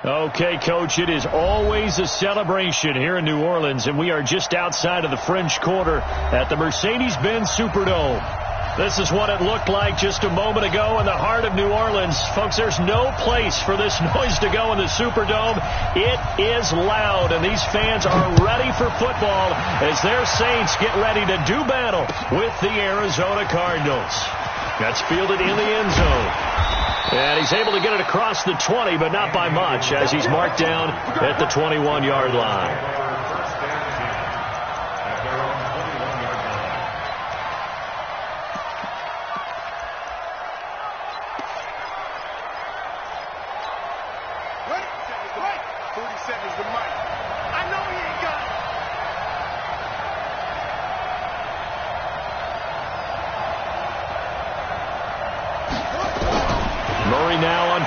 Okay, Coach, it is always a celebration here in New Orleans, and we are just outside of the French Quarter at the Mercedes-Benz Superdome. This is what it looked like just a moment ago in the heart of New Orleans. Folks, there's no place for this noise to go in the Superdome. It is loud, and these fans are ready for football as their Saints get ready to do battle with the Arizona Cardinals. That's fielded in the end zone. And he's able to get it across the 20, but not by much, as he's marked down at the 21-yard line.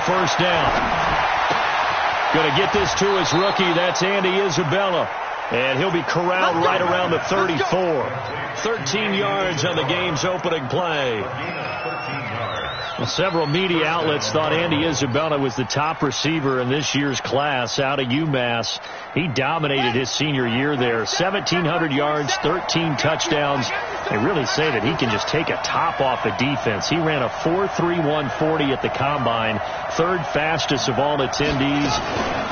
First down. Going to get this to his rookie. That's Andy Isabella. And he'll be corralled right around the 34. 13 yards on the game's opening play. Several media outlets thought Andy Isabella was the top receiver in this year's class out of UMass. He dominated his senior year there. 1,700 yards, 13 touchdowns. They really say that he can just take a top off the defense. He ran a 4.31 40 at the combine, third fastest of all attendees.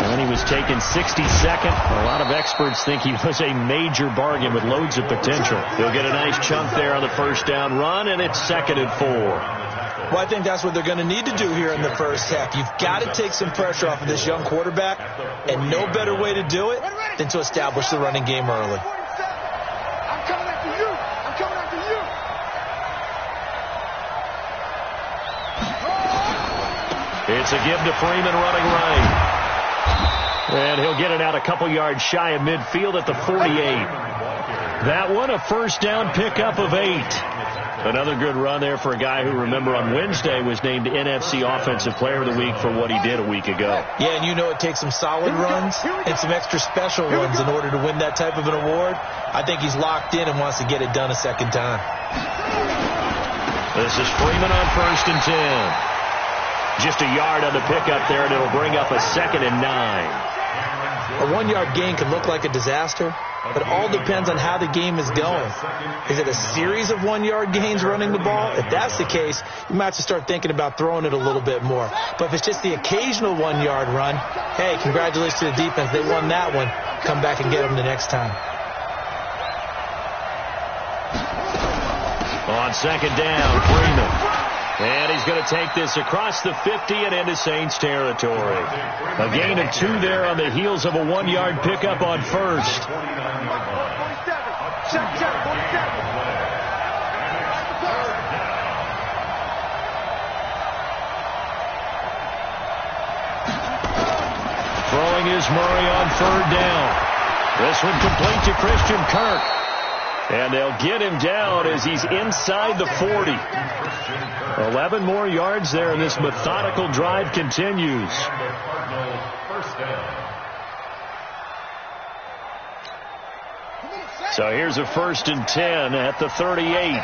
And then he was taken 62nd. A lot of experts think he was a major bargain with loads of potential. He'll get a nice chunk there on the first down run, and it's 2nd and 4. Well, I think that's what they're going to need to do here in the first half. You've got to take some pressure off of this young quarterback, and no better way to do it than to establish the running game early. I'm coming after you. I'm coming after you. It's a give to Freeman running right. And he'll get it out a couple yards shy of midfield at the 48. That one, a first down pickup of 8. Another good run there for a guy who, remember, on Wednesday was named NFC Offensive Player of the Week for what he did a week ago. Yeah, and you know it takes some solid runs and some extra special runs in order to win that type of an award. I think he's locked in and wants to get it done a second time. This is Freeman on 1st and 10. Just a yard on the pickup there, and it'll bring up a 2nd and 9. A 1-yard gain can look like a disaster, but it all depends on how the game is going. Is it a series of 1-yard gains running the ball? If that's the case, you might have to start thinking about throwing it a little bit more. But if it's just the occasional 1-yard run, hey, congratulations to the defense. They won that one. Come back and get them the next time. On 2nd down, Freeman. And he's going to take this across the 50 and into Saints territory. A gain of 2 there on the heels of a 1-yard pickup on 1st. Throwing is Murray on 3rd down. This one complete to Christian Kirk. And they'll get him down as he's inside the 40. 11 more yards there, and this methodical drive continues. So here's a 1st and 10 at the 38.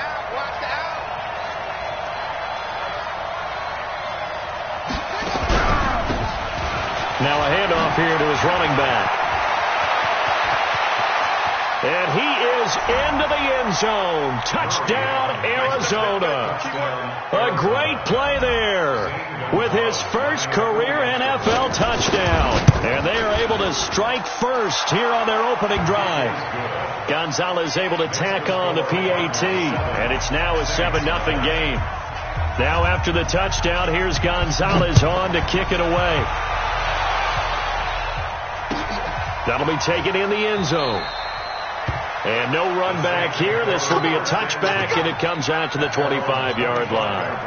Now a handoff here to his running back. And he is into the end zone. Touchdown, Arizona. A great play there with his first career NFL touchdown. And they are able to strike first here on their opening drive. Gonzalez able to tack on the PAT. And it's now a 7-0 game. Now after the touchdown, here's Gonzalez on to kick it away. That'll be taken in the end zone. And no run back here. This will be a touchback, and it comes out to the 25-yard line.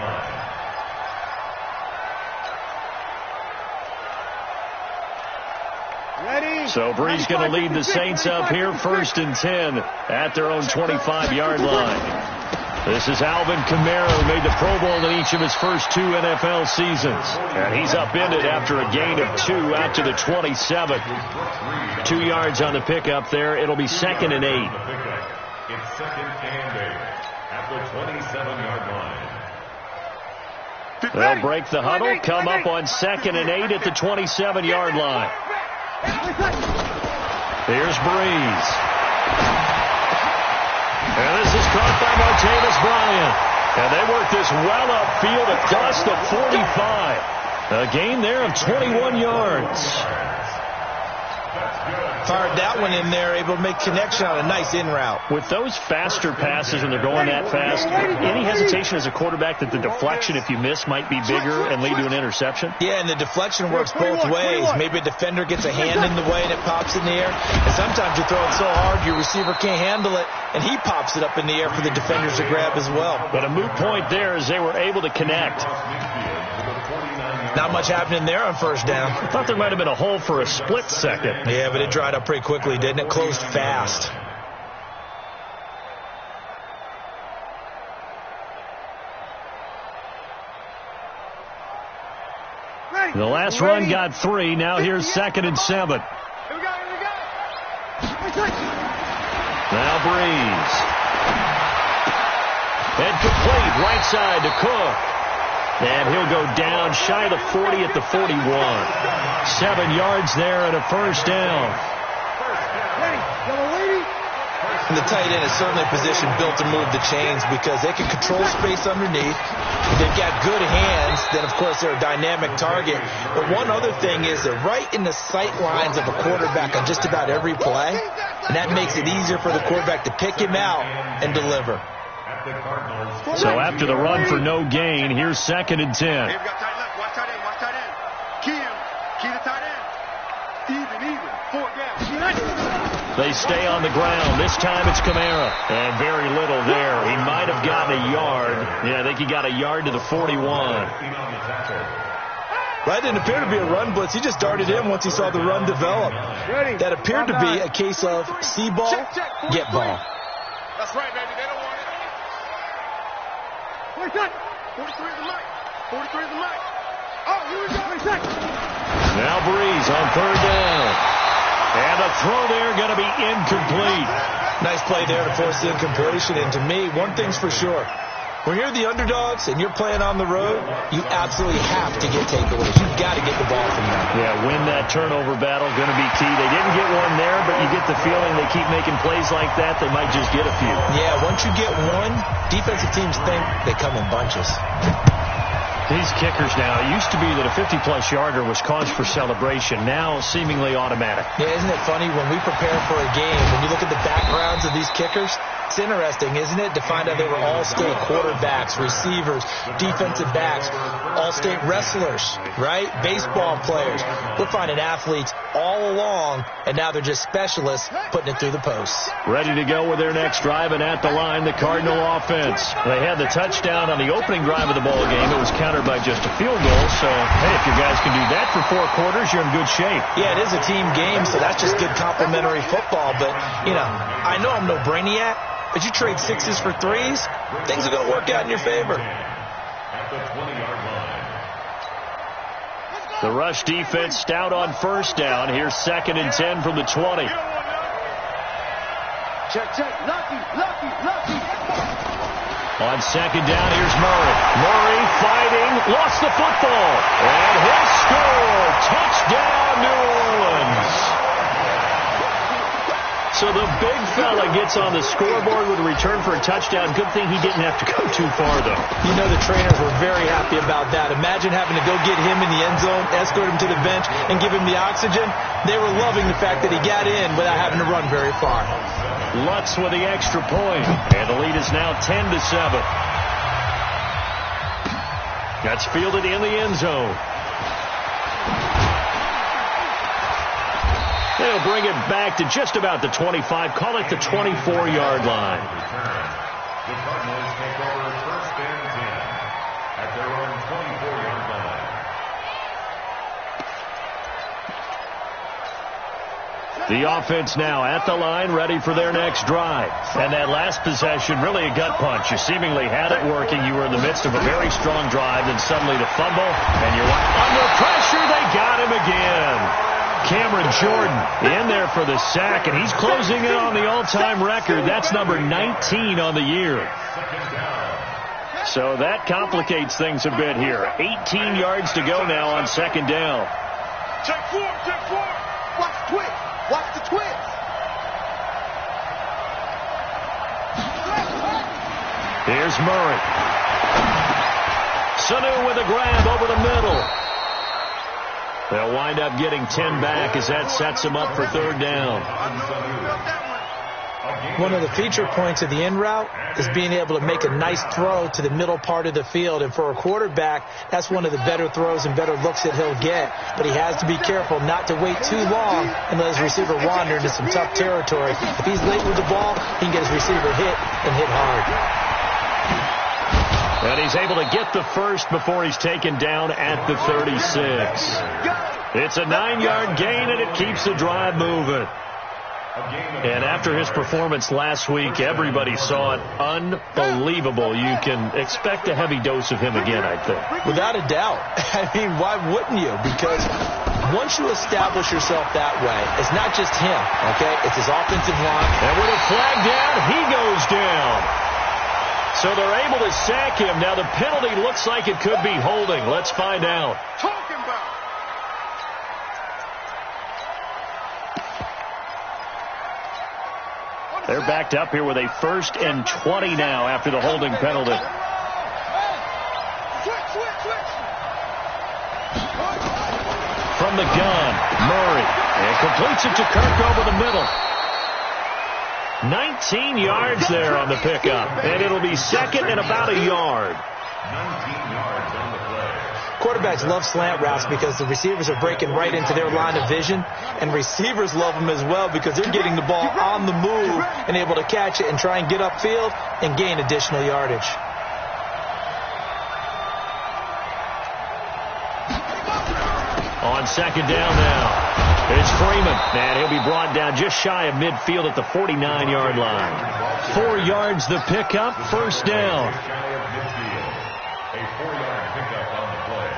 So Bree's going to lead the Saints up here, 1st and 10 at their own 25-yard line. This is Alvin Kamara, who made the Pro Bowl in each of his first 2 NFL seasons. And he's upended after a gain of 2 out to the 27. 2 yards on the pickup there. It'll be 2nd and 8. It's 2nd and 8 at the 27-yard line. They'll break the huddle, come up on 2nd and 8 at the 27-yard line. Here's Breeze. And this is caught by Martavis Bryant. And they work this well upfield across the 45. A gain there of 21 yards. Fired that one in there, able to make connection on a nice in route. With those faster passes when they're going that fast, any hesitation as a quarterback that the deflection, if you miss, might be bigger and lead to an interception? Yeah, and the deflection works both ways. Maybe a defender gets a hand in the way and it pops in the air. And sometimes you throw it so hard your receiver can't handle it, and he pops it up in the air for the defenders to grab as well. But a moot point there as they were able to connect. Not much happening there on first down. I thought there might have been a hole for a split second. Yeah, but it dried up pretty quickly, didn't it? Closed fast. The last run got 3. Now here's 2nd and 7. Here we go. Now Breeze. And complete right side to Cook. And he'll go down shy of the 40 at the 41. 7 yards there and a first down. And the tight end is certainly a position built to move the chains because they can control space underneath. They've got good hands. Then, of course, they're a dynamic target. But one other thing is they're right in the sight lines of a quarterback on just about every play. And that makes it easier for the quarterback to pick him out and deliver. So after the run for no gain, here's 2nd and 10. Hey, we got tight left. Watch tight end. Watch tight end. Key him. Key the tight end. Even. 4 down. They stay on the ground. This time it's Kamara. And very little there. He might have gotten a yard. Yeah, I think he got a yard to the 41. That didn't appear to be a run blitz. He just darted in once he saw the run develop. That appeared to be a case of see ball, get ball. That's right, baby. They don't want it. 43 is the mic. 43 is the mic. Oh, here we go. Now Breeze on 3rd down. And the throw there going to be incomplete. Nice play there to force the incompletion. And to me, one thing's for sure. When you're the underdogs and you're playing on the road, you absolutely have to get takeaways. You've got to get the ball from them. Yeah, win that turnover battle, going to be key. They didn't get one there, but you get the feeling they keep making plays like that, they might just get a few. Yeah, once you get one, defensive teams think they come in bunches. These kickers now, it used to be that a 50-plus yarder was cause for celebration. Now, seemingly automatic. Yeah, isn't it funny when we prepare for a game, when you look at the backgrounds of these kickers, it's interesting, isn't it, to find out they were all-state quarterbacks, receivers, defensive backs, all-state wrestlers, right? Baseball players. We're finding athletes all along, and now they're just specialists putting it through the posts. Ready to go with their next drive, and at the line, the Cardinal offense. They had the touchdown on the opening drive of the ball game. It was countered by just a field goal, so, hey, if you guys can do that for 4 quarters, you're in good shape. Yeah, it is a team game, so that's just good complementary football, but, you know, I know I'm no brainiac, but you trade 6s for 3s, things are going to work out in your favor. The rush defense stout on first down. Here's 2nd and 10 from the 20. Check. Lucky. On 2nd down, here's Murray. Murray fighting, lost the football, and he'll score. Touchdown, New Orleans. So the big fella gets on the scoreboard with a return for a touchdown. Good thing he didn't have to go too far, though. You know the trainers were very happy about that. Imagine having to go get him in the end zone, escort him to the bench, and give him the oxygen. They were loving the fact that he got in without having to run very far. Lutz with the extra point, and the lead is now 10-7. That's fielded in the end zone. They'll bring it back to just about the 25. Call it the 24-yard line. The Cardinals take over 1st and 10 at their own 24-yard line. The offense now at the line, ready for their next drive. And that last possession, really a gut punch. You seemingly had it working. You were in the midst of a very strong drive, then suddenly the fumble, and you're under pressure. They got him again. Cameron Jordan in there for the sack, and he's closing in on the all-time record. That's number 19 on the year. So that complicates things a bit here. 18 yards to go now on second down. Check forward, check forward. Watch the twist. Watch the twist. Here's Murray. Sanu with a grab over the middle. They'll wind up getting 10 back as that sets them up for third down. One of the feature points of the in route is being able to make a nice throw to the middle part of the field. And for a quarterback, that's one of the better throws and better looks that he'll get. But he has to be careful not to wait too long and let his receiver wander into some tough territory. If he's late with the ball, he can get his receiver hit and hit hard. And he's able to get the first before he's taken down at the 36. It's a 9-yard gain, and it keeps the drive moving. And after his performance last week, everybody saw it unbelievable. You can expect a heavy dose of him again, I think. Without a doubt. I mean, why wouldn't you? Because once you establish yourself that way, it's not just him, okay? It's his offensive line. And with a flag down, he goes down. So they're able to sack him. Now the penalty looks like it could be holding. Let's find out. Talking about. They're backed up here with a 1st and 20 now after the holding penalty. From the gun, Murray. And completes it to Kirk over the middle. 19 yards there on the pickup. And it'll be second and about a yard. 19 yards on the play. Quarterbacks love slant routes because the receivers are breaking right into their line of vision. And receivers love them as well because they're getting the ball on the move and able to catch it and try and get upfield and gain additional yardage. On second down now. It's Freeman, and he'll be brought down just shy of midfield at the 49-yard line. 4 yards the pickup, first down. A 4-yard pickup on the play.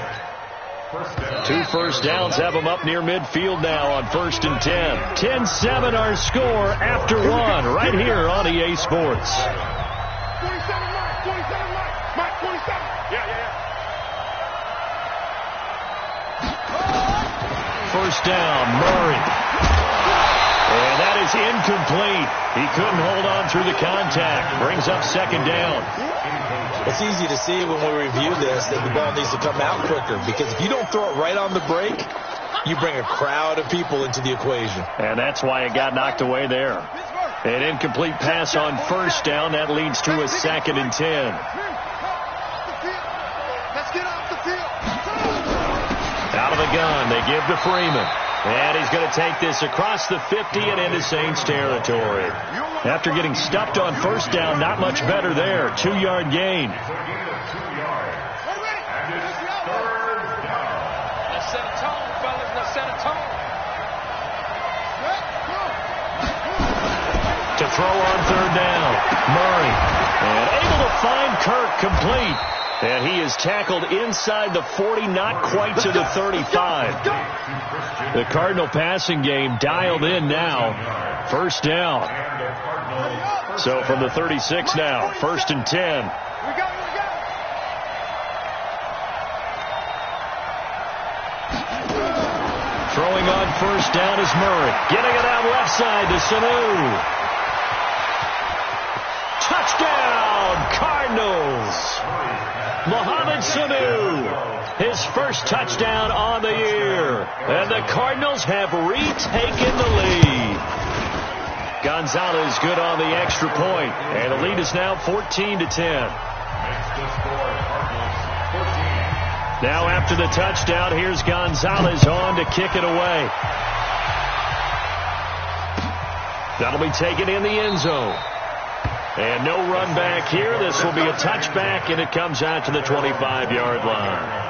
First down. 2 first downs have them up near midfield now on 1st and 10. 10-7 our score after 1 right here on EA Sports. 27 Mike, 27. Yeah. First down, Murray. And that is incomplete. He couldn't hold on through the contact. Brings up second down. It's easy to see when we review this that the ball needs to come out quicker because if you don't throw it right on the break, you bring a crowd of people into the equation. And that's why it got knocked away there. An incomplete pass on first down. That leads to a 2nd and 10. Let's get off the field. Out of the gun, they give to Freeman. And he's going to take this across the 50 and into Saints territory. After getting stuffed on first down, not much better there. 2-yard gain. It's a gain of 2 yards. And it's third down. Let's set a tone, fellas. Let's set a tone. To throw on third down, Murray. And able to find Kirk complete. And he is tackled inside the 40, not quite to the 35. The Cardinal passing game dialed in now. First down. So from the 36 now, 1st and 10. Throwing on first down is Murray. Getting it out left side to Sanu. Touchdown, Cardinals. Mohamed Sanu, his first touchdown on the year. And the Cardinals have retaken the lead. Gonzalez good on the extra point. And the lead is now 14-10. Now after the touchdown, here's Gonzalez on to kick it away. That'll be taken in the end zone. And no run back here. This will be a touchback, and it comes out to the 25-yard line.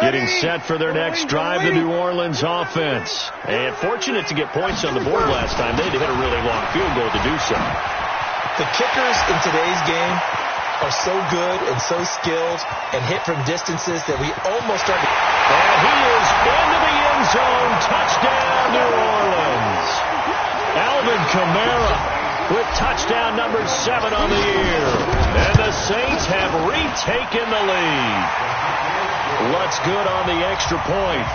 Getting set for their next drive, the New Orleans offense. And fortunate to get points on the board last time. They had to hit a really long field goal to do so. The kickers in today's game are so good and so skilled and hit from distances that we almost start to... And he is into the end end zone. Touchdown, New Orleans. Alvin Kamara with touchdown number 7 on the year. And the Saints have retaken the lead. Lutz good on the extra point.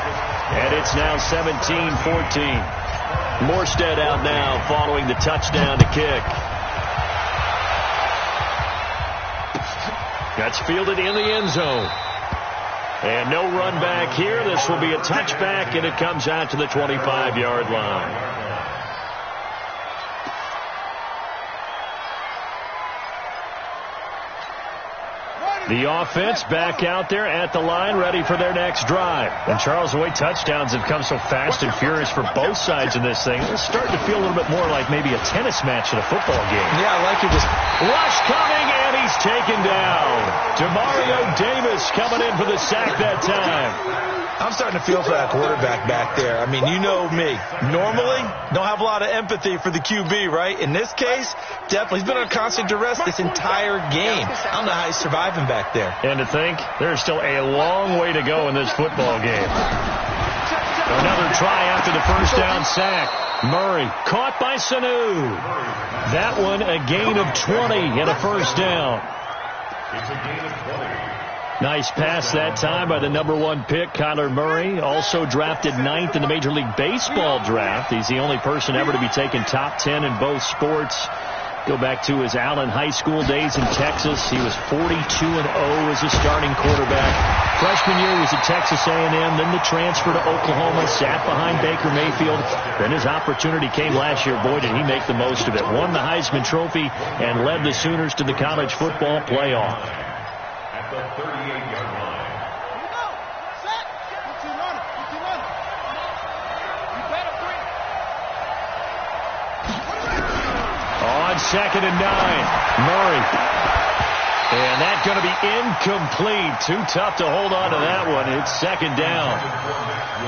And it's now 17-14. Morstead out now following the touchdown to kick. That's fielded in the end zone. And no run back here. This will be a touchback, and it comes out to the 25-yard line. The offense back out there at the line, ready for their next drive. And Charles, the way touchdowns have come so fast and furious for both sides in this thing, it's starting to feel a little bit more like maybe a tennis match in a football game. Yeah, I like you just... Rush coming, and he's taken down. Demario Davis coming in for the sack that time. I'm starting to feel for that quarterback back there. I mean, you know me. Normally, don't have a lot of empathy for the QB, right? In this case, definitely. He's been on constant duress this entire game. I don't know how he's surviving back there. And to think, there's still a long way to go in this football game. Another try after the first down sack. Murray caught by Sanu. That one a gain of 20 and a first down. It's a gain of 20. Nice pass that time by the number 1 pick, Kyler Murray. Also drafted 9th in the Major League Baseball draft. He's the only person ever to be taken top 10 in both sports. Go back to his Allen High School days in Texas. He was 42-0 as a starting quarterback. Freshman year was at Texas A&M, then the transfer to Oklahoma, sat behind Baker Mayfield. Then his opportunity came last year. Boy, did he make the most of it. Won the Heisman Trophy and led the Sooners to the college football playoff. At the 38-yard line. On 2nd and 9, Murray. And that's going to be incomplete. Too tough to hold on to that one. It's 2nd down.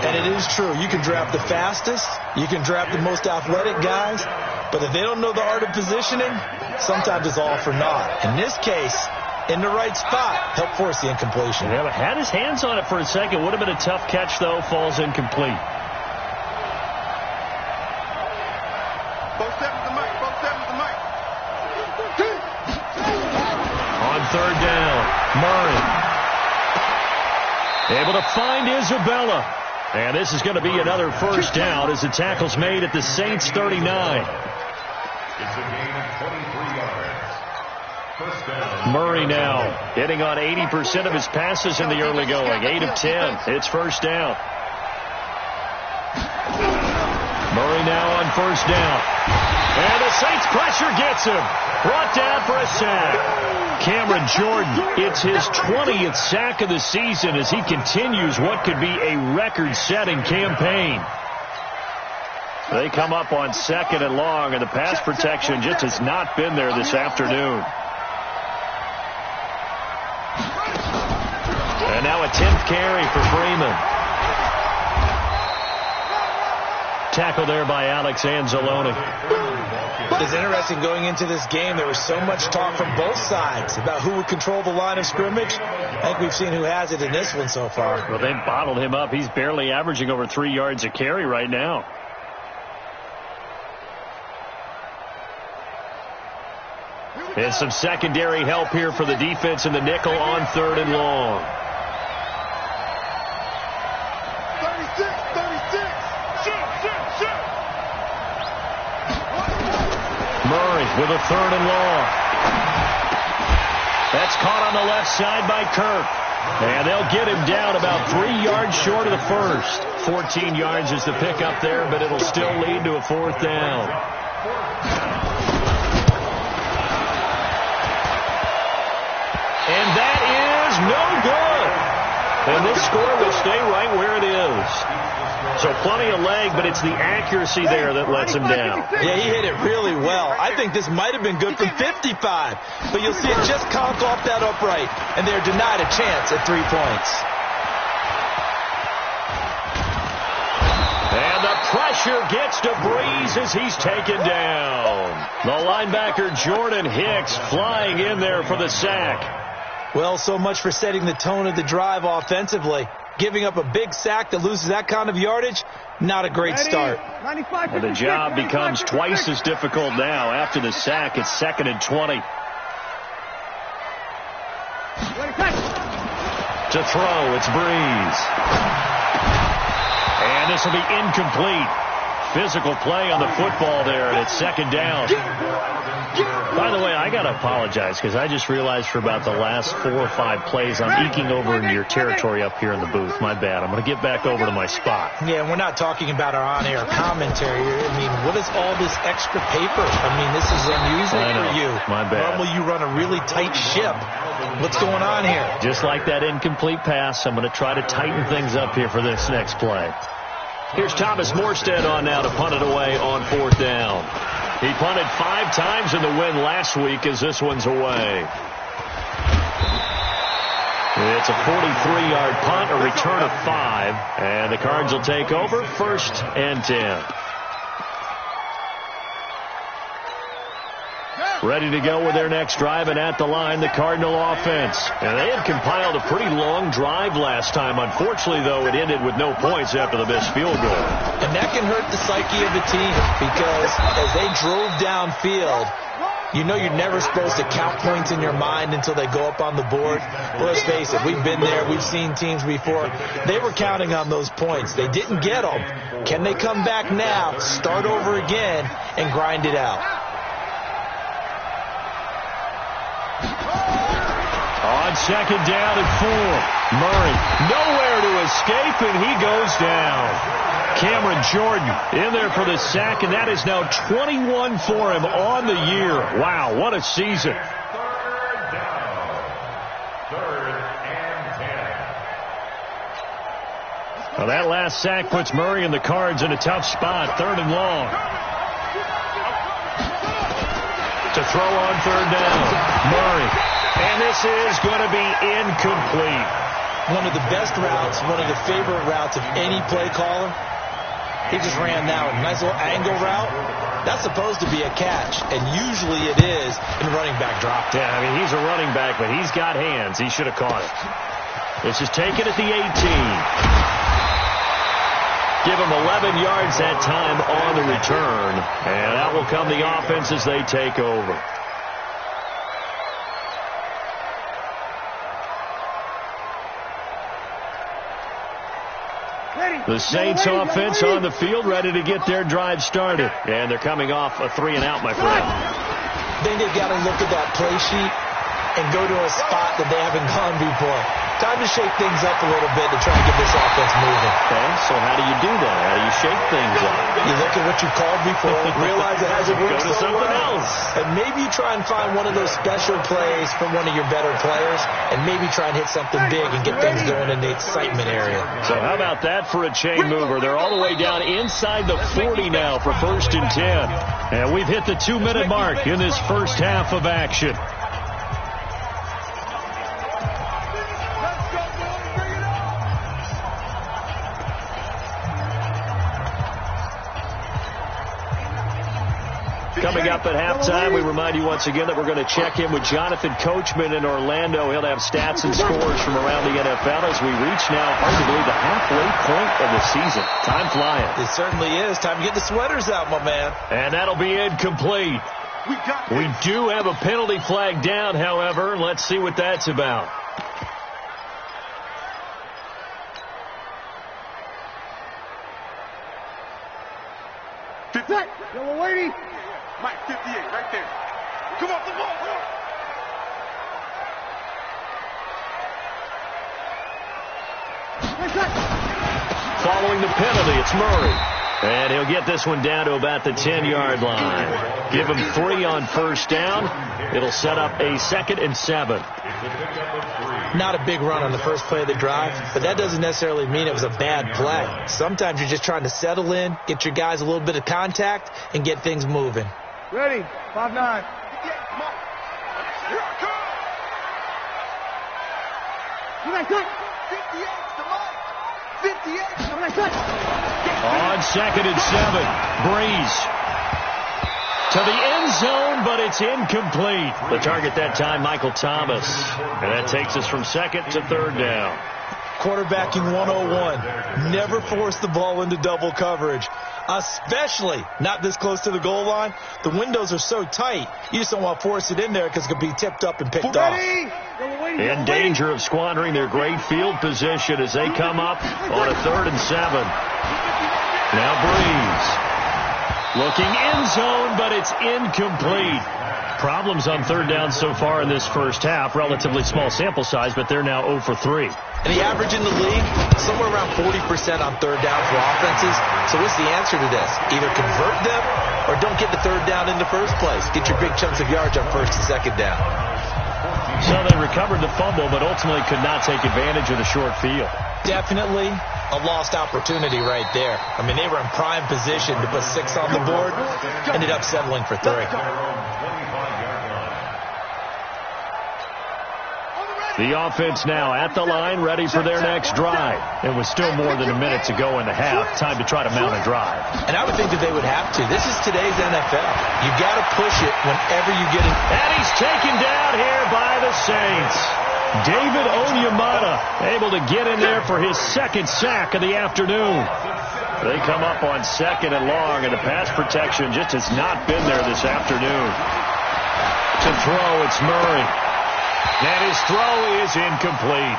And it is true. You can draft the fastest. You can draft the most athletic guys. But if they don't know the art of positioning, sometimes it's all for naught. In this case, in the right spot, help force the incompletion. Yeah, but had his hands on it for a second. Would have been a tough catch, though. Falls incomplete. On 3rd down, Murray. Able to find Isabella. And this is going to be another first down as the tackle's made at the Saints 39. It's a gain of 23 yards. First down. Murray now hitting on 80% of his passes in the early going. 8 of 10. It's first down. Murray now on first down. And the Saints pressure gets him. Brought down for a sack. Cameron Jordan, it's his 20th sack of the season as he continues what could be a record-setting campaign. They come up on 2nd and long, and the pass protection just has not been there this afternoon. And now a 10th carry for Freeman. Tackle there by Alex Anzalone. It's interesting going into this game. There was so much talk from both sides about who would control the line of scrimmage. I think we've seen who has it in this one so far. Well, they bottled him up. He's barely averaging over 3 yards a carry right now. And some secondary help here for the defense in the nickel on 3rd and long. 36. Shoot. Murray with a 3rd and long. That's caught on the left side by Kirk. And they'll get him down about 3 yards short of the first. 14 yards is the pickup there, but it'll still lead to a 4th down. And that is no good. And this score will stay right where it is. So plenty of leg, but it's the accuracy there that lets him down. Yeah, he hit it really well. I think this might have been good from 55. But you'll see it just conk off that upright, and they're denied a chance at 3 points. And the pressure gets to Breeze as he's taken down. The linebacker Jordan Hicks flying in there for the sack. Well, so much for setting the tone of the drive offensively. Giving up a big sack that loses that kind of yardage, not a great start. And the job becomes twice as difficult now. After the sack, it's 2nd and 20. To throw, it's Breeze. And this will be incomplete. Physical play on the football there, and it's 2nd down. By the way, I got to apologize because I just realized for about the last 4 or 5 plays I'm eking over into your territory up here in the booth. My bad. I'm going to get back over to my spot. Yeah, and we're not talking about our on-air commentary. I mean, what is all this extra paper? I mean, this is unusual for you. My bad. Normally you run a really tight ship. What's going on here? Just like that incomplete pass, I'm going to try to tighten things up here for this next play. Here's Thomas Morstead on now to punt it away on 4th down. He punted 5 times in the win last week as this one's away. It's a 43-yard punt, a return of 5, and the Cards will take over 1st and 10. Ready to go with their next drive, and at the line, the Cardinal offense. And they had compiled a pretty long drive last time. Unfortunately, though, it ended with no points after the missed field goal. And that can hurt the psyche of the team because as they drove downfield, you know you're never supposed to count points in your mind until they go up on the board. Well, let's face it, we've been there. We've seen teams before. They were counting on those points. They didn't get them. Can they come back now, start over again, and grind it out? On 2nd down and 4. Murray nowhere to escape, and he goes down. Cameron Jordan in there for the sack, and that is now 21 for him on the year. Wow, what a season. 3rd down. 3rd and 10. Well, that last sack puts Murray and the Cards in a tough spot. 3rd and long. To throw on 3rd down. Murray. And this is going to be incomplete. One of the best routes, one of the favorite routes of any play caller. He just ran that one. Nice little angle route. That's supposed to be a catch, and usually it is in running back drop. Yeah, I mean, he's a running back, but he's got hands. He should have caught it. This is taken at the 18. Give him 11 yards that time on the return, and that will come the offense as they take over. The Saints offense on the field, ready to get their drive started. And they're coming off a 3-and-out, my friend. Then they've got to look at that play sheet and go to a spot that they haven't gone before. Time to shake things up a little bit to try and get this offense moving. Okay, so how do you do that? How do you shake things up? You look at what you called before, realize it hasn't worked Go to so something well, else. and maybe you try and find one of those special plays from one of your better players, and maybe try and hit something big and get things going in the excitement area. So how about that for a chain mover? They're all the way down inside the 40 now for 1st and 10. And we've hit the 2-minute mark in this first half of action. Coming up at halftime, we remind you once again that we're going to check in with Jonathan Coachman in Orlando. He'll have stats and scores from around the NFL as we reach now, hard to believe, the halfway point of the season. Time flying. It certainly is. Time to get the sweaters out, my man. And that'll be incomplete. We do have a penalty flag down, however. Let's see what that's about. Yo, we're waiting. Mike, 58, right there. Come on, come on, come on. Following the penalty, it's Murray. And he'll get this one down to about the 10-yard line. Give him 3 on 1st down. It'll set up a 2nd and 7. Not a big run on the first play of the drive, but that doesn't necessarily mean it was a bad play. Sometimes you're just trying to settle in, get your guys a little bit of contact, and get things moving. Ready, 5-9. Here I come. 58 to Mike. 58. On 2nd and 7, Breeze to the end zone, but it's incomplete. The target that time, Michael Thomas. And that takes us from 2nd to 3rd down. Quarterbacking 101. Never force the ball into double coverage, especially not this close to the goal line. The windows are so tight, you just don't want to force it in there because it could be tipped up and picked off. In danger of squandering their great field position as they come up on a 3rd and 7. Now Breeze looking end zone, but it's incomplete. Problems on 3rd down so far in this first half. Relatively small sample size, but they're now 0 for 3. And the average in the league, somewhere around 40% on 3rd down for offenses. So what's the answer to this? Either convert them or don't get the 3rd down in the first place. Get your big chunks of yards on 1st and 2nd down. So they recovered the fumble, but ultimately could not take advantage of the short field. Definitely a lost opportunity right there. I mean, they were in prime position to put 6 on the board. Ended up settling for 3. The offense now at the line, ready for their next drive. It was still more than a minute to go in the half. Time to try to mount a drive. And I would think that they would have to. This is today's NFL. You got to push it whenever you get it. And he's taken down here by the Saints. David Onyemata able to get in there for his 2nd sack of the afternoon. They come up on 2nd and long, and the pass protection just has not been there this afternoon. To throw, it's Murray. And his throw is incomplete.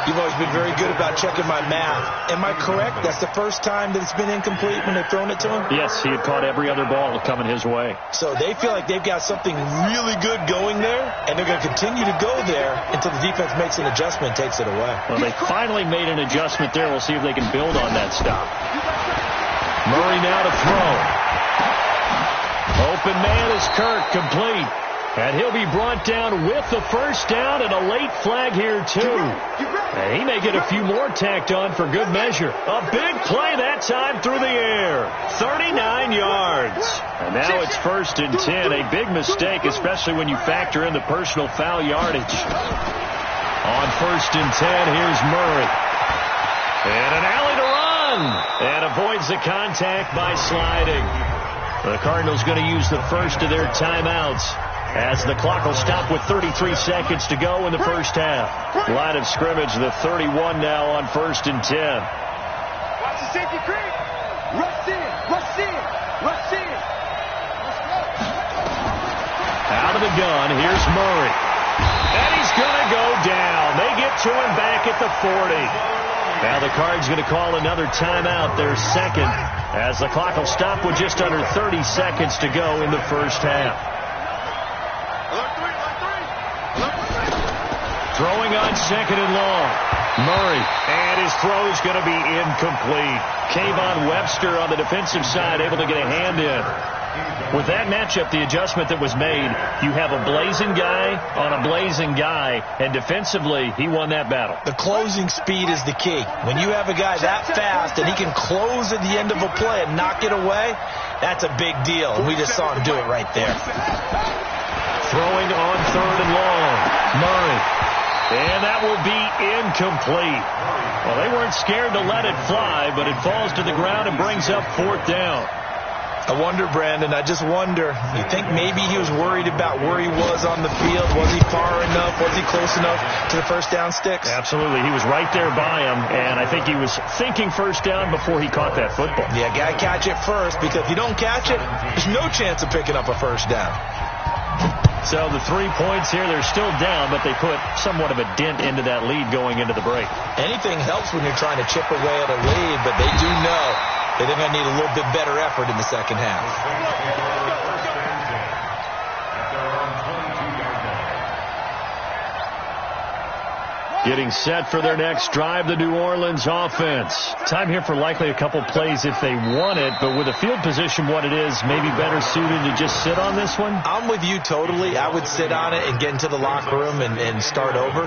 You've always been very good about checking my math. Am I correct? That's the first time that it's been incomplete when they've thrown it to him? Yes, he had caught every other ball coming his way. So they feel like they've got something really good going there, and they're going to continue to go there until the defense makes an adjustment and takes it away. Well, they finally made an adjustment there. We'll see if they can build on that stop. Murray now to throw. Open man is Kirk, complete. And he'll be brought down with the 1st down and a late flag here, too. And he may get a few more tacked on for good measure. A big play that time through the air. 39 yards. And now it's 1st and 10. A big mistake, especially when you factor in the personal foul yardage. On 1st and 10, here's Murray. And an alley to run. And avoids the contact by sliding. The Cardinals going to use the first of their timeouts, as the clock will stop with 33 seconds to go in the first half. Line of scrimmage, the 31 now on 1st and 10. Watch the safety creep. Rush in, rush in, rush in. Out of the gun, here's Murray. And he's going to go down. They get to him back at the 40. Now the Cards going to call another timeout, their 2nd, as the clock will stop with just under 30 seconds to go in the first half. Throwing on 2nd and long. Murray, and his throw is going to be incomplete. Kayvon Webster on the defensive side able to get a hand in. With that matchup, the adjustment that was made, you have a blazing guy on a blazing guy, and defensively, he won that battle. The closing speed is the key. When you have a guy that fast and he can close at the end of a play and knock it away, that's a big deal. And we just saw him do it right there. Throwing on 3rd and long. Murray. And that will be incomplete. Well, they weren't scared to let it fly, but it falls to the ground and brings up 4th down. I wonder, Brandon, I just wonder, you think maybe he was worried about where he was on the field? Was he far enough? Was he close enough to the 1st down sticks? Absolutely. He was right there by him, and I think he was thinking 1st down before he caught that football. Yeah, got to catch it first, because if you don't catch it, there's no chance of picking up a 1st down. So the 3 points here, they're still down, but they put somewhat of a dent into that lead going into the break. Anything helps when you're trying to chip away at a lead, but they do know that they're going to need a little bit better effort in the second half. Getting set for their next drive, the New Orleans offense. Time here for likely a couple plays if they want it, but with the field position what it is, maybe better suited to just sit on this one? I'm with you totally. I would sit on it and get into the locker room and start over.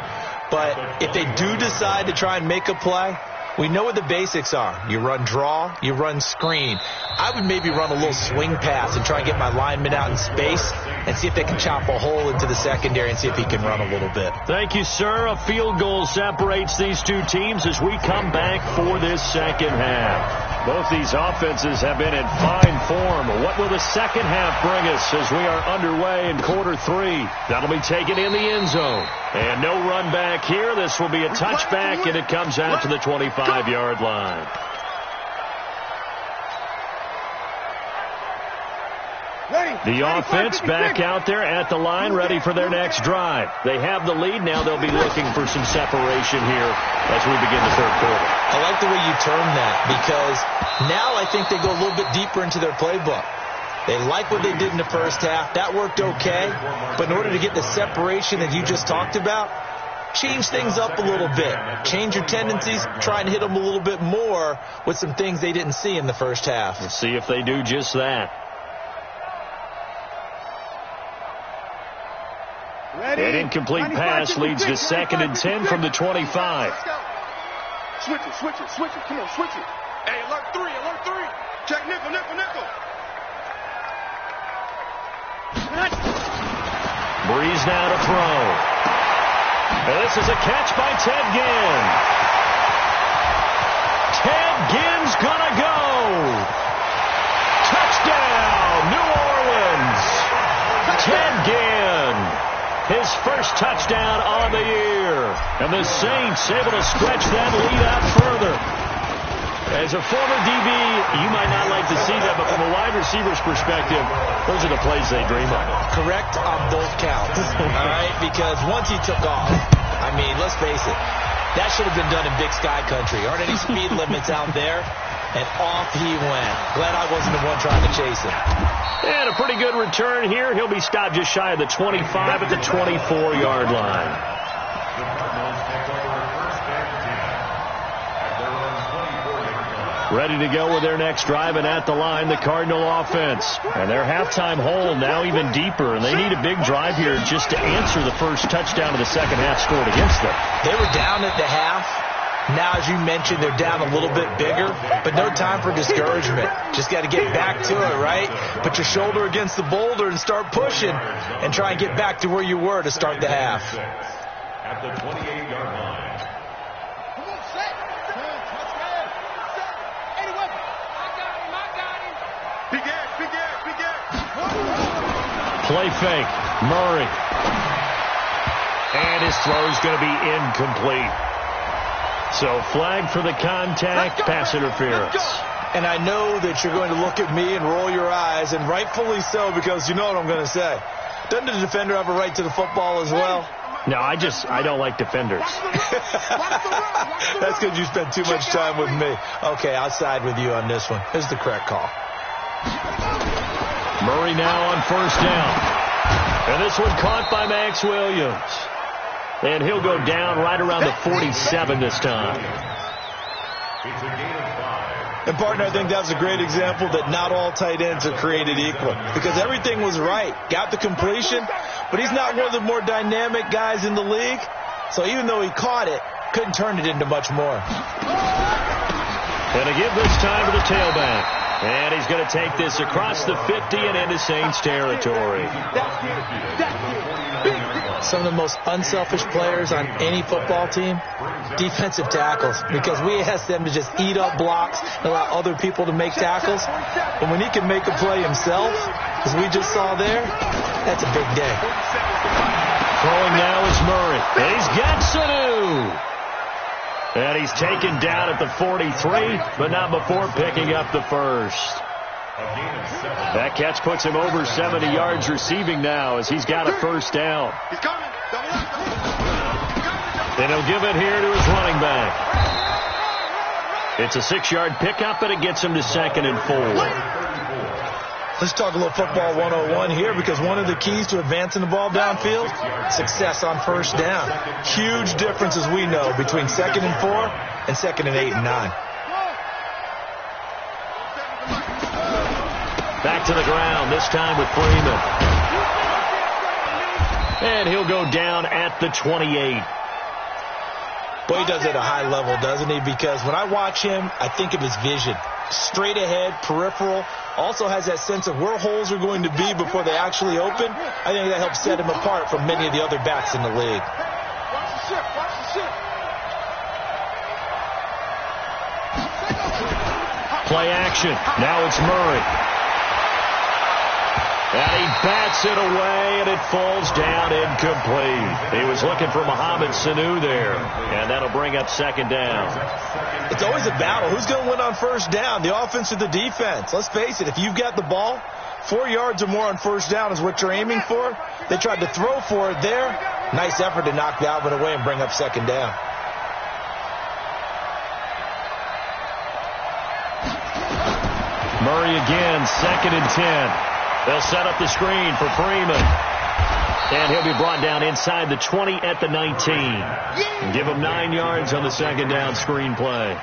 But if they do decide to try and make a play, we know what the basics are. You run draw, you run screen. I would maybe run a little swing pass and try and get my lineman out in space and see if they can chop a hole into the secondary and see if he can run a little bit. Thank you, sir. A field goal separates these two teams as we come back for this second half. Both these offenses have been in fine form. What will the second half bring us as we are underway in quarter 3? That'll be taken in the end zone. And no run back here. This will be a touchback, and it comes out to the 25-yard line. The offense back out there at the line, ready for their next drive. They have the lead. Now they'll be looking for some separation here as we begin the third quarter. I like the way you term that, because now I think they go a little bit deeper into their playbook. They like what they did in the first half. That worked okay. But in order to get the separation that you just talked about, change things up a little bit. Change your tendencies. Try and hit them a little bit more with some things they didn't see in the first half. Let's see if they do just that. An incomplete pass leads to 2nd and 10 from the 25. Switch it. Come on, switch it. Hey, alert 3. Check nickel. Breeze now to throw. And this is a catch by Ted Ginn. Ted Ginn's gonna go. Touchdown, New Orleans. Ted Ginn. His first touchdown on the year. And the Saints able to stretch that lead out further. As a former DB, you might not like to see that, but from a wide receiver's perspective, those are the plays they dream of. Correct on both counts. All right? Because once he took off, I mean, let's face it, that should have been done in Big Sky Country. Aren't any speed limits out there? And off he went. Glad I wasn't the one trying to chase him. And a pretty good return here. He'll be stopped just shy of the 25 at the 24-yard line. Ready to go with their next drive, and at the line, the Cardinal offense. And their halftime hole now even deeper, and they need a big drive here just to answer the first touchdown of the second half scored against them. They were down at the half. Now, as you mentioned, they're down a little bit bigger, but no time for discouragement. Just got to get back to it, right? Put your shoulder against the boulder and start pushing and try and get back to where you were to start the half. At the 28-yard line. Big air. Play fake. Murray. And his throw is going to be incomplete. So flag for the contact, pass interference. And I know that you're going to look at me and roll your eyes, and rightfully so, because you know what I'm going to say. Doesn't the defender have a right to the football as well? No, I don't like defenders. That's because you spent too much time with me. Okay, I'll side with you on this one. Here's the correct call. Murray now on first down. And this one caught by Max Williams. And he'll go down right around the 47 this time. It's a gain of 5. And, partner, I think that's a great example that not all tight ends are created equal. Because everything was right. Got the completion, but he's not one of the more dynamic guys in the league. So even though he caught it, couldn't turn it into much more. Going to give this time to the tailback. And he's going to take this across the 50 and into Saints territory. Some of the most unselfish players on any football team, defensive tackles, because we ask them to just eat up blocks and allow other people to make tackles. But when he can make a play himself, as we just saw there, that's a big day. Throwing now is Murray. And he's got Sanu. And he's taken down at the 43, but not before picking up the first. That catch puts him over 70 yards receiving now as he's got a first down. He's coming. And he'll give it here to his running back. It's a 6-yard pickup, and it gets him to 2nd and 4. Let's talk a little football 101 here, because one of the keys to advancing the ball downfield, success on first down. Huge difference, as we know, between 2nd and 4 and 2nd and 8 and 9. Back to the ground, this time with Freeman. And he'll go down at the 28. Boy, he does it at a high level, doesn't he? Because when I watch him, I think of his vision. Straight ahead, peripheral. Also has that sense of where holes are going to be before they actually open. I think that helps set him apart from many of the other backs in the league. Watch the ship. Watch the ship. play action. Now it's Murray. And he bats it away, and it falls down incomplete. He was looking for Mohamed Sanu there, and that'll bring up second down. It's always a battle. Who's going to win on first down, the offense or the defense? Let's face it, if you've got the ball, 4 yards or more on first down is what you're aiming for. They tried to throw for it there. Nice effort to knock that one away and bring up second down. Murray again, 2nd and 10. They'll set up the screen for Freeman. And he'll be brought down inside the 20 at the 19. And give him 9 yards on the second down screen play.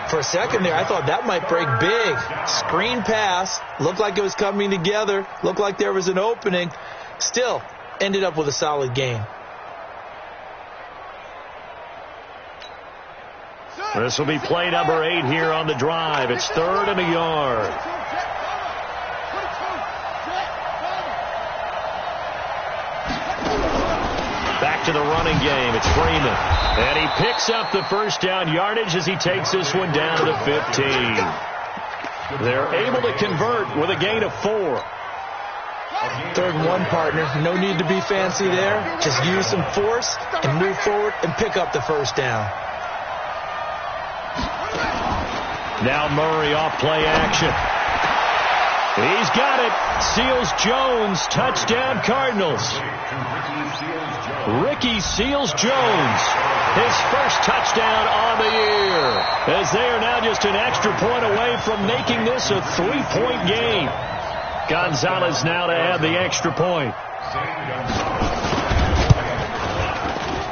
For a second there, I thought that might break big. Screen pass. Looked like it was coming together. Looked like there was an opening. Still, ended up with a solid gain. This will be play number 8 here on the drive. It's 3rd and a yard. Back to the running game. It's Freeman. And he picks up the first down yardage as he takes this one down to the 15. They're able to convert with a gain of 4. 3rd and 1, partner. No need to be fancy there. Just use some force and move forward and pick up the first down. Now Murray off play action. He's got it. Seals Jones. Touchdown Cardinals. Ricky Seals-Jones, his first touchdown on the year, as they are now just an extra point away from making this a 3-point game. Gonzalez now to add the extra point.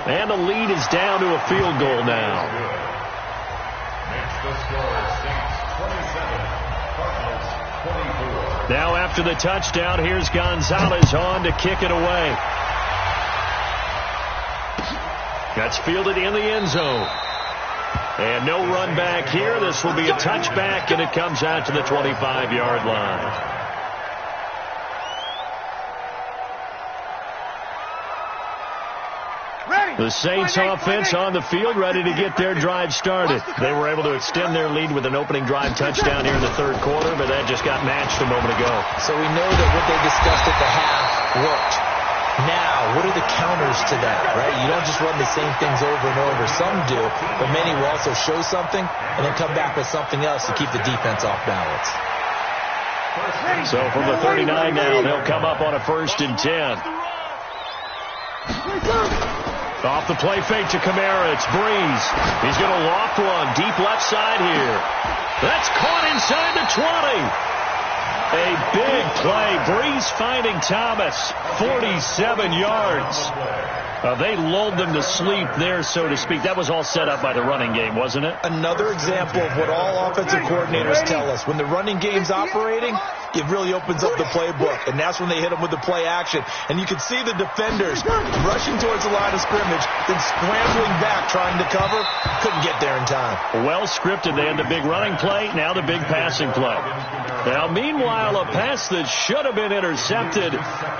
And the lead is down to a field goal now. Now after the touchdown, here's Gonzalez on to kick it away. That's fielded in the end zone. And no run back here. This will be a touchback, and it comes out to the 25-yard line. The Saints offense on the field, ready to get their drive started. They were able to extend their lead with an opening drive touchdown here in the 3rd quarter, but that just got matched a moment ago. So we know that what they discussed at the half worked. Now, what are the counters to that, right? You don't just run the same things over and over. Some do, but many will also show something and then come back with something else to keep the defense off balance. So from the 39 now, they'll come up on a 1st and 10. Off the play fake to Kamara. It's Breeze. He's going to loft one deep left side here. That's caught inside the 20. A big play. Breeze finding Thomas. 47 yards. They lulled them to sleep there, so to speak. That was all set up by the running game, wasn't it? Another example of what all offensive coordinators tell us. When the running game's operating, it really opens up the playbook, and that's when they hit them with the play action. And you can see the defenders rushing towards the line of scrimmage, then scrambling back, trying to cover. Couldn't get there in time. Well scripted. They had the big running play, now the big passing play. Now, meanwhile, a pass that should have been intercepted,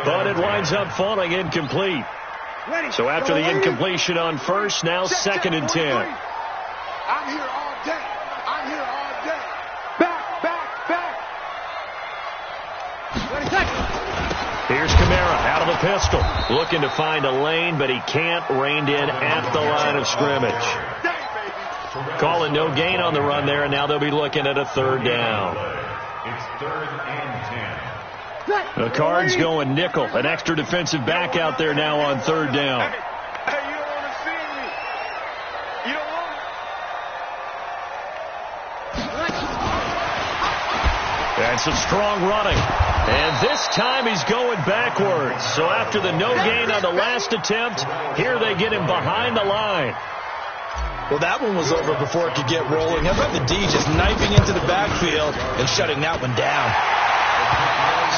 but it winds up falling incomplete. So after the incompletion on 1st, now 2nd and 10. I'm here all day. I'm here all day. Back. Here's Kamara out of the pistol. Looking to find a lane, but he can't. Reined in at the line of scrimmage. Calling no gain on the run there, and now they'll be looking at a 3rd down. It's 3rd and 10. The Cards going nickel. An extra defensive back out there now on 3rd down. Hey, you don't want to see me. You don't want me. That's some strong running. And this time he's going backwards. So after the no gain on the last attempt, here they get him behind the line. Well, that one was over before it could get rolling. How about the D just knifing into the backfield and shutting that one down?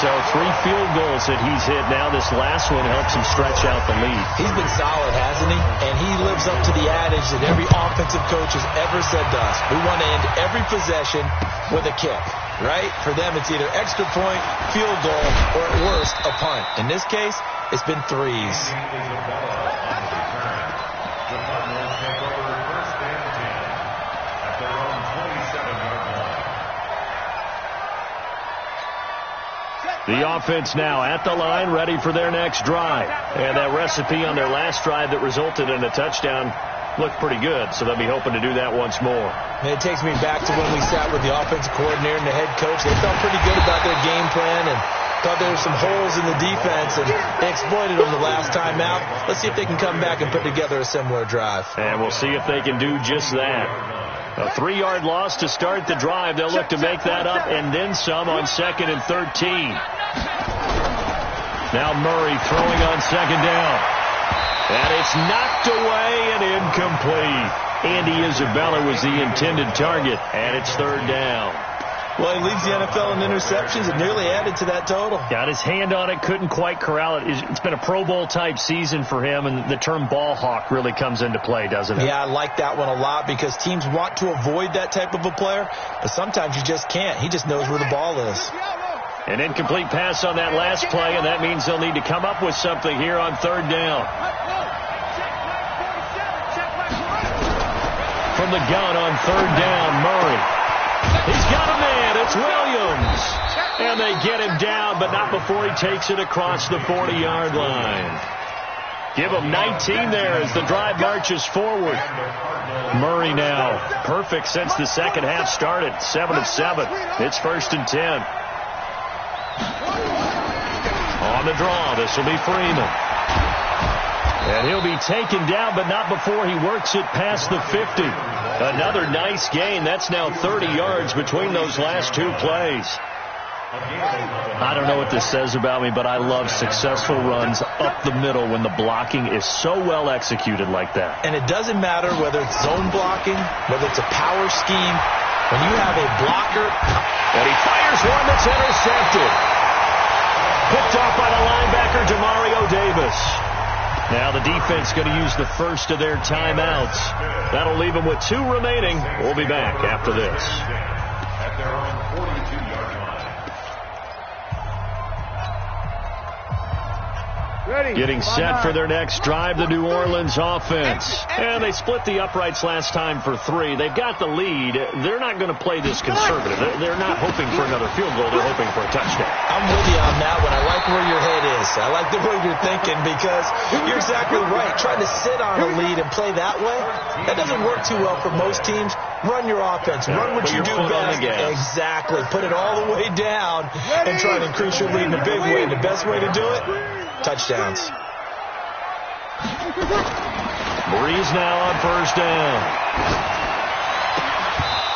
So 3 field goals that he's hit now. This last one helps him stretch out the lead. He's been solid, hasn't he? And he lives up to the adage that every offensive coach has ever said to us. We want to end every possession with a kick, right? For them, it's either extra point, field goal, or at worst, a punt. In this case, it's been 3s. The Cardinals take over 1st and 10 at their own 27-yard line. The offense now at the line, ready for their next drive. And that recipe on their last drive that resulted in a touchdown looked pretty good, so they'll be hoping to do that once more. And it takes me back to when we sat with the offensive coordinator and the head coach. They felt pretty good about their game plan and thought there were some holes in the defense, and they exploited them the last time out. Let's see if they can come back and put together a similar drive. And we'll see if they can do just that. A 3-yard loss to start the drive. They'll look to make that up and then some on 2nd and 13. Now Murray throwing on 2nd down. And it's knocked away and incomplete. Andy Isabella was the intended target, and it's 3rd down. Well, he leads the NFL in interceptions and nearly added to that total. Got his hand on it, couldn't quite corral it. It's been a Pro Bowl-type season for him, and the term ball hawk really comes into play, doesn't it? Yeah, I like that one a lot because teams want to avoid that type of a player, but sometimes you just can't. He just knows where the ball is. An incomplete pass on that last play, and that means they'll need to come up with something here on 3rd down. From the gun on 3rd down, Murray. He's got a man. It's Williams. And they get him down, but not before he takes it across the 40-yard line. Give him 19 there as the drive marches forward. Murray now perfect since the second half started. 7 of 7. It's 1st and 10. On the draw, this will be Freeman. And he'll be taken down, but not before he works it past the 50. Another nice gain. That's now 30 yards between those last 2 plays. I don't know what this says about me, but I love successful runs up the middle when the blocking is so well executed like that. And it doesn't matter whether it's zone blocking, whether it's a power scheme. When you have a blocker, and he fires one that's intercepted. Picked off by the linebacker, Demario Davis. Now the defense going to use the first of their timeouts. That'll leave them with 2 remaining. We'll be back after this. At their own 42-yard line. Getting set for their next drive, the New Orleans offense. And they split the uprights last time for 3. They've got the lead. They're not going to play this conservative. They're not hoping for another field goal. They're hoping for a touchdown. I'm with you on that one. I like where your head is. I like the way you're thinking because you're exactly right. Trying to sit on a lead and play that way, that doesn't work too well for most teams. Run your offense. Run what you do best. Exactly. Put it all the way down and try to increase your lead in a big way. The best way to do it, touchdowns. Breeze now on 1st down.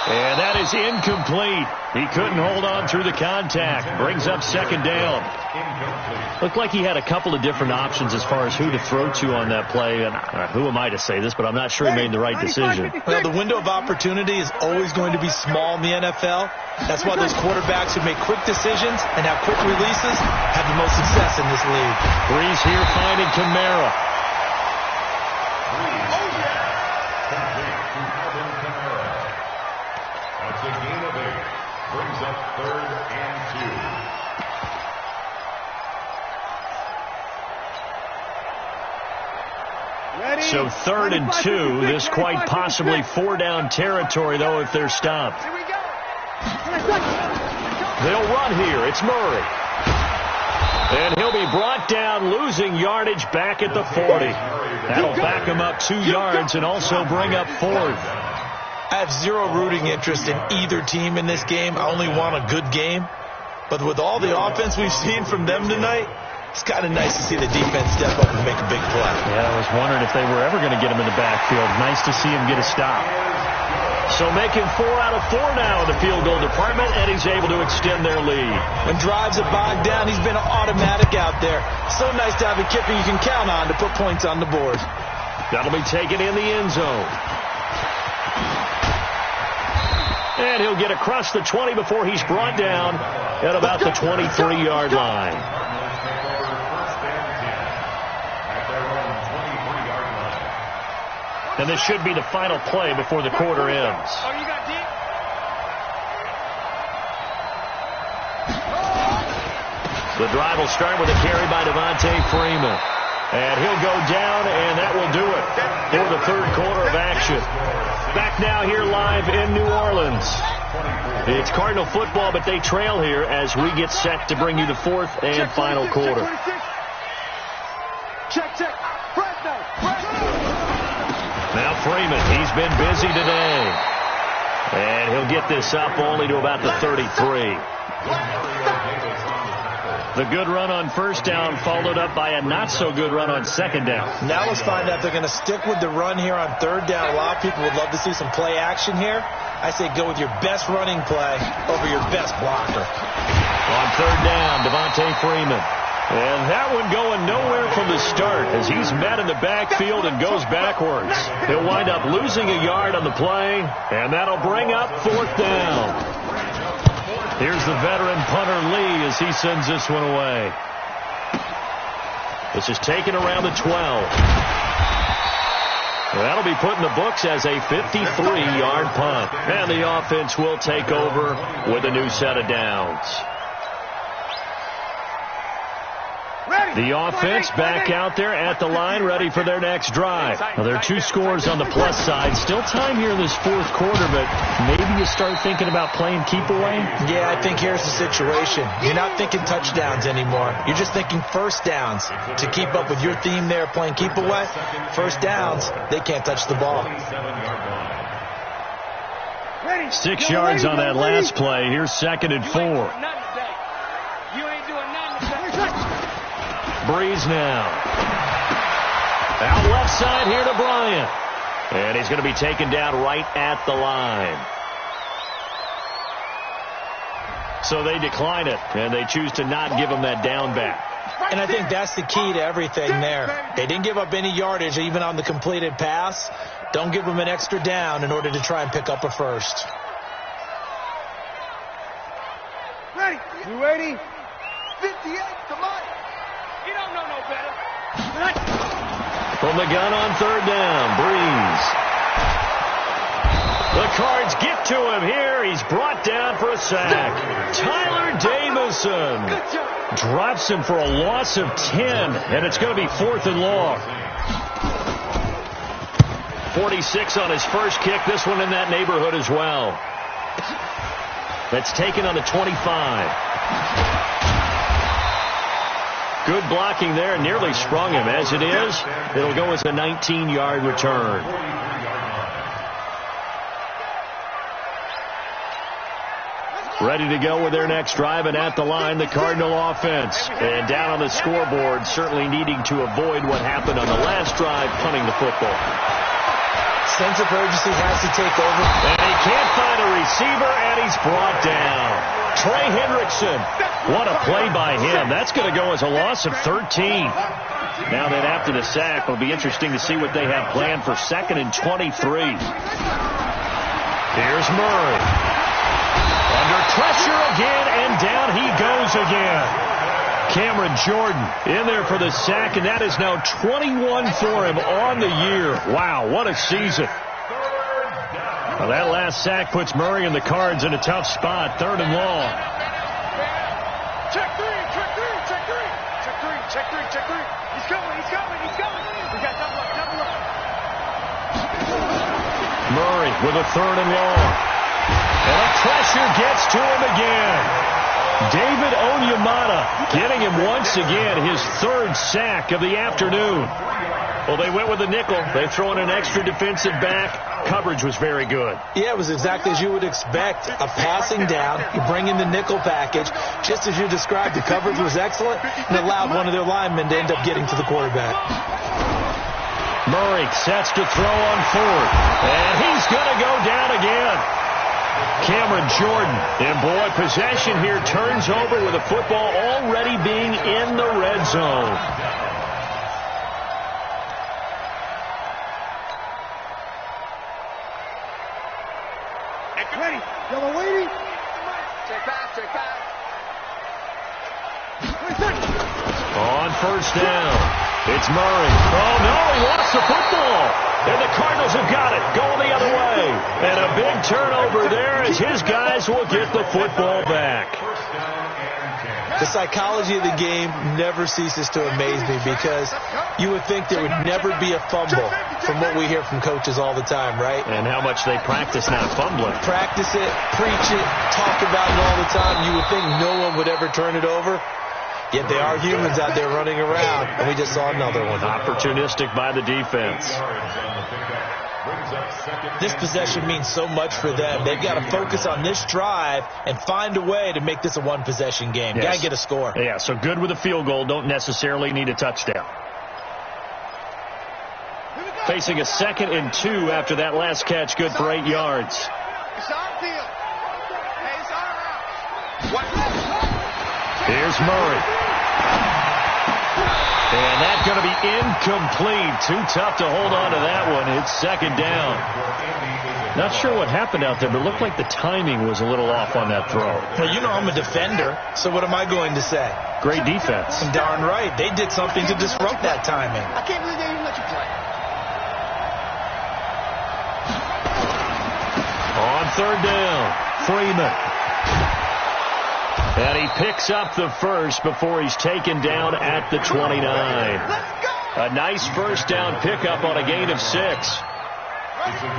And that is incomplete. He couldn't hold on through the contact. Brings up 2nd down. Looked like he had a couple of different options as far as who to throw to on that play. And who am I to say this, but I'm not sure he made the right decision. Well, the window of opportunity is always going to be small in the NFL. That's why those quarterbacks who make quick decisions and have quick releases have the most success in this league. Breeze here finding Kamara. That's a gain of 8. Brings up 3rd and 2. So 3rd and 2. This quite possibly 4-down territory, though, if they're stopped. They'll run here. It's Murray. And he'll be brought down, losing yardage back at the 40. That'll back him up 2 yards and also bring up 4th. I have zero rooting interest in either team in this game. I only want a good game. But with all the offense we've seen from them tonight, it's kind of nice to see the defense step up and make a big play. Yeah, I was wondering if they were ever going to get him in the backfield. Nice to see him get a stop. So making 4 out of 4 now in the field goal department, and he's able to extend their lead. When drives are bogged down, he's been automatic out there. So nice to have a kicker you can count on to put points on the board. That'll be taken in the end zone. And he'll get across the 20 before he's brought down at about the 23-yard line. And this should be the final play before the quarter ends. The drive will start with a carry by Devontae Freeman. And he'll go down, and that will do it for the 3rd quarter of action. Back now here live in New Orleans. It's Cardinal football, but they trail here as we get set to bring you the fourth and final quarter. Check. Now Freeman, he's been busy today. And he'll get this up only to about the 33. The good run on first down followed up by a not-so-good run on second down. Now let's find out they're going to stick with the run here on third down. A lot of people would love to see some play action here. I say go with your best running play over your best blocker. On third down, Devontae Freeman. And that one going nowhere from the start as he's met in the backfield and goes backwards. He'll wind up losing a yard on the play, and that'll bring up fourth down. Here's the veteran punter Lee as he sends this one away. This is taken around the 12. That'll be put in the books as a 53-yard punt. And the offense will take over with a new set of downs. The offense back out there at the line, ready for their next drive. Now, there are 2 scores on the plus side. Still time here in this fourth quarter, but maybe you start thinking about playing keep away? Yeah, I think here's the situation. You're not thinking touchdowns anymore. You're just thinking first downs. To keep up with your theme there, playing keep away, first downs, they can't touch the ball. 6 yards on that last play. Here's 2nd and 4. Breeze now. Out left side here to Bryant. And he's going to be taken down right at the line. So they decline it, and they choose to not give him that down back. And I think that's the key to everything there. They didn't give up any yardage even on the completed pass. Don't give them an extra down in order to try and pick up a first. Ready? You ready? 58, come on. You don't know no better. From the gun on third down, Breeze. The Cards get to him here. He's brought down for a sack. Tyler Davison drops him for a loss of 10, and it's going to be 4th and long. 46 on his first kick. This one in that neighborhood as well. That's taken on the 25. Good blocking there. Nearly sprung him. As it is, it'll go as a 19-yard return. Ready to go with their next drive, and at the line, the Cardinal offense. And down on the scoreboard, certainly needing to avoid what happened on the last drive, punting the football. Sense of urgency has to take over. And he can't find a receiver, and he's brought down. Trey Hendrickson. What a play by him. That's going to go as a loss of 13. Now that after the sack, it'll be interesting to see what they have planned for 2nd and 23. Here's Murray. Under pressure again, and down he goes again. Cameron Jordan in there for the sack, and that is now 21 for him on the year. Wow, what a season. Well, that last sack puts Murray and the Cards in a tough spot, 3rd and long. Check three. He's coming. We got double up. Murray with a 3rd and long. And the pressure gets to him again. David Onyemata getting him once again, his 3rd sack of the afternoon. Well, they went with a nickel. They throw in an extra defensive back. Coverage was very good. Yeah, it was exactly as you would expect. A passing down. You bring in the nickel package. Just as you described, the coverage was excellent and allowed one of their linemen to end up getting to the quarterback. Murray sets to throw on 4th. And he's going to go down again. Cameron Jordan. And boy, possession here turns over with the football already being in the red zone. Ready. Y'all waiting? Check back. On first down. It's Murray. Oh, no, he lost the football. And the Cardinals have got it, going the other way. And a big turnover there as his guys will get the football back. The psychology of the game never ceases to amaze me because you would think there would never be a fumble from what we hear from coaches all the time, right? And how much they practice not fumbling. Practice it, preach it, talk about it all the time. You would think no one would ever turn it over. Yet they are humans out there running around, and we just saw another one. Opportunistic by the defense. This possession means so much for them. They've got to focus on this drive and find a way to make this a one-possession game. Yes. Got to get a score. Yeah, so good with a field goal. Don't necessarily need a touchdown. Facing a 2nd and 2 after that last catch, good for 8 yards. Here's Murray. And that's going to be incomplete. Too tough to hold on to that one. It's 2nd down. Not sure what happened out there, but it looked like the timing was a little off on that throw. Well, you know I'm a defender, so what am I going to say? Great defense. Darn right. They did something to disrupt that timing. I can't believe they even let you play. On 3rd down, Freeman. And he picks up the first before he's taken down at the 29. A nice first down pickup on a gain of 6.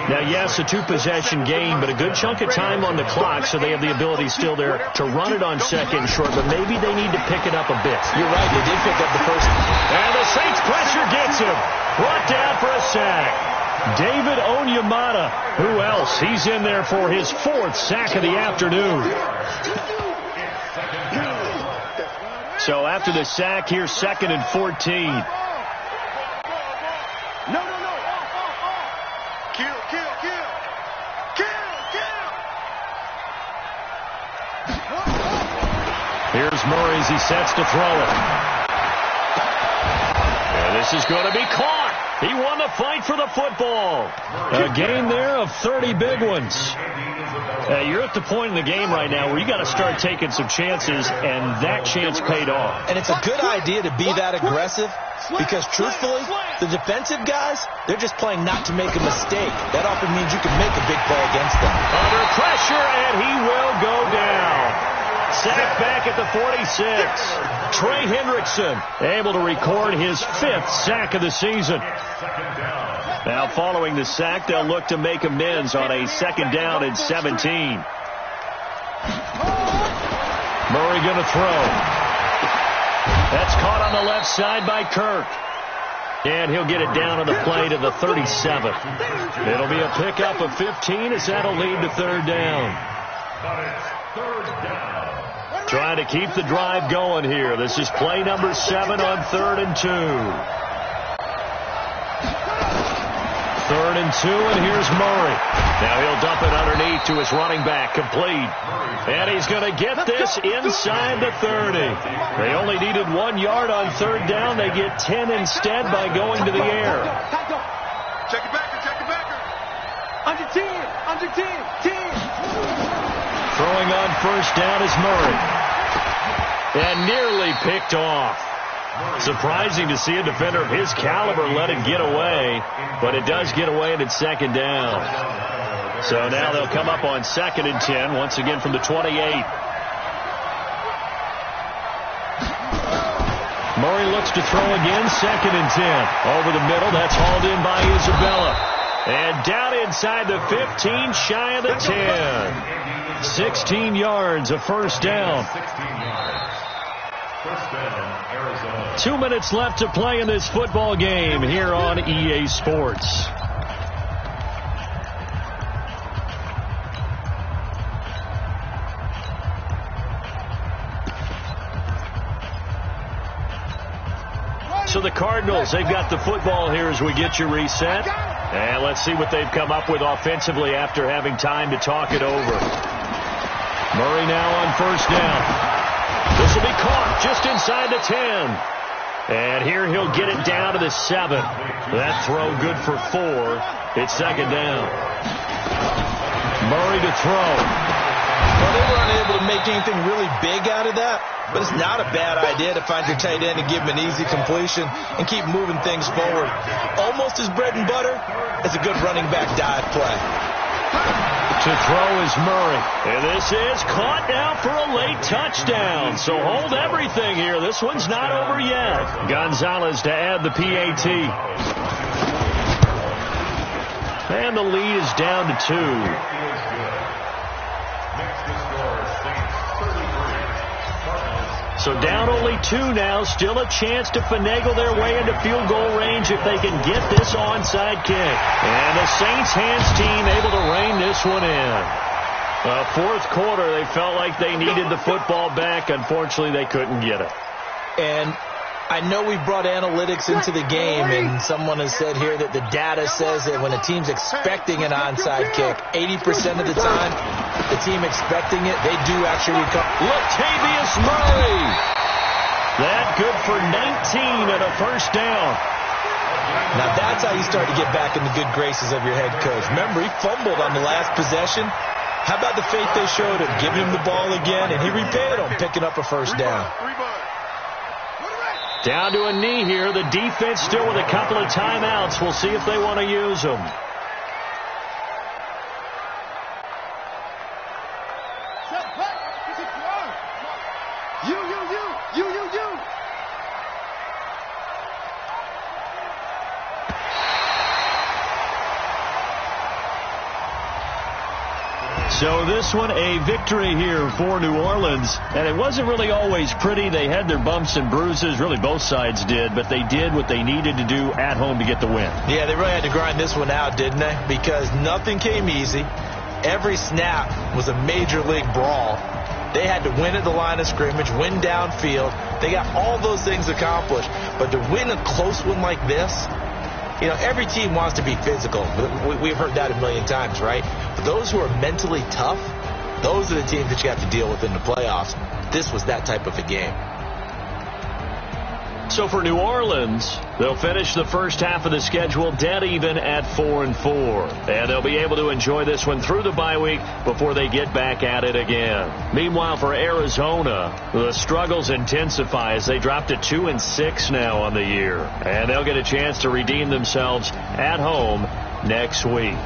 Now, yes, a 2-possession game, but a good chunk of time on the clock, so they have the ability still there to run it on 2nd and short, but maybe they need to pick it up a bit. You're right, they did pick up the first. And the Saints pressure gets him. Brought down for a sack. David Onyemata. Who else? He's in there for his 4th sack of the afternoon. So after the sack, here's 2nd and 14. Here's Murray as he sets to throw it. And this is going to be caught. He won the fight for the football. A gain there of 30 big ones. You're at the point in the game right now where you got to start taking some chances, and that chance paid off. And it's a good idea to be that aggressive because, truthfully, the defensive guys, they're just playing not to make a mistake. That often means you can make a big play against them. Under pressure, and he will go down. Sack back at the 46. Trey Hendrickson able to record his 5th sack of the season. Now following the sack, they'll look to make amends on a 2nd down and 17. Murray going to throw. That's caught on the left side by Kirk. And he'll get it down on the play to the 37. It'll be a pickup of 15 as that'll lead to 3rd down. Trying to keep the drive going here. This is play number 7 on 3rd and 2. 3rd and 2, and here's Murray. Now he'll dump it underneath to his running back, complete. And he's going to get this inside the 30. They only needed 1 yard on 3rd down. They get 10 instead by going to the air. Check it backer, check it backer. Under 10, 10. Throwing on 1st down is Murray. And nearly picked off. Surprising to see a defender of his caliber let it get away, but it does get away and it's 2nd down. So now they'll come up on 2nd and 10, once again from the 28. Murray looks to throw again, 2nd and 10. Over the middle, that's hauled in by Isabella. And down inside the 15, shy of the 10. 16 yards, a 1st down. 2 minutes left to play in this football game here on EA Sports. So the Cardinals, they've got the football here as we get you reset. And let's see what they've come up with offensively after having time to talk it over. Murray now on 1st down. This will be caught just inside the 10. And here he'll get it down to the 7. That throw good for 4. It's 2nd down. Murray to throw. Well, they were unable to make anything really big out of that, but it's not a bad idea to find your tight end and give him an easy completion and keep moving things forward. Almost as bread and butter as a good running back dive play. To throw is Murray. And this is caught now for a late touchdown. So hold everything here. This one's not over yet. Gonzalez to add the PAT. And the lead is down to 2. So down only 2 now. Still a chance to finagle their way into field goal range if they can get this onside kick. And the Saints hands team able to rein this one in. Fourth quarter, they felt like they needed the football back. Unfortunately, they couldn't get it. And I know we brought analytics into the game, and someone has said here that the data says that when a team's expecting an onside kick, 80% of the time, the team expecting it, they do actually recover. Latavius Murray. That good for 19 and a first down. Now that's how you start to get back in the good graces of your head coach. Remember, he fumbled on the last possession. How about the faith they showed him, giving him the ball again, and he repaid him, picking up a first down. Down to a knee here. The defense still with a couple of timeouts. We'll see if they want to use them. So this one a victory here for New Orleans. And it wasn't really always pretty. They had their bumps and bruises. Really both sides did. But they did what they needed to do at home to get the win. Yeah, they really had to grind this one out, didn't they? Because nothing came easy. Every snap was a major league brawl. They had to win at the line of scrimmage, win downfield. They got all those things accomplished. But to win a close one like this, you know, every team wants to be physical. We've heard that a million times, right? But those who are mentally tough, those are the teams that you have to deal with in the playoffs. This was that type of a game. So for New Orleans, they'll finish the first half of the schedule dead even at 4-4. And they'll be able to enjoy this one through the bye week before they get back at it again. Meanwhile, for Arizona, the struggles intensify as they drop to 2-6 now on the year. And they'll get a chance to redeem themselves at home next week.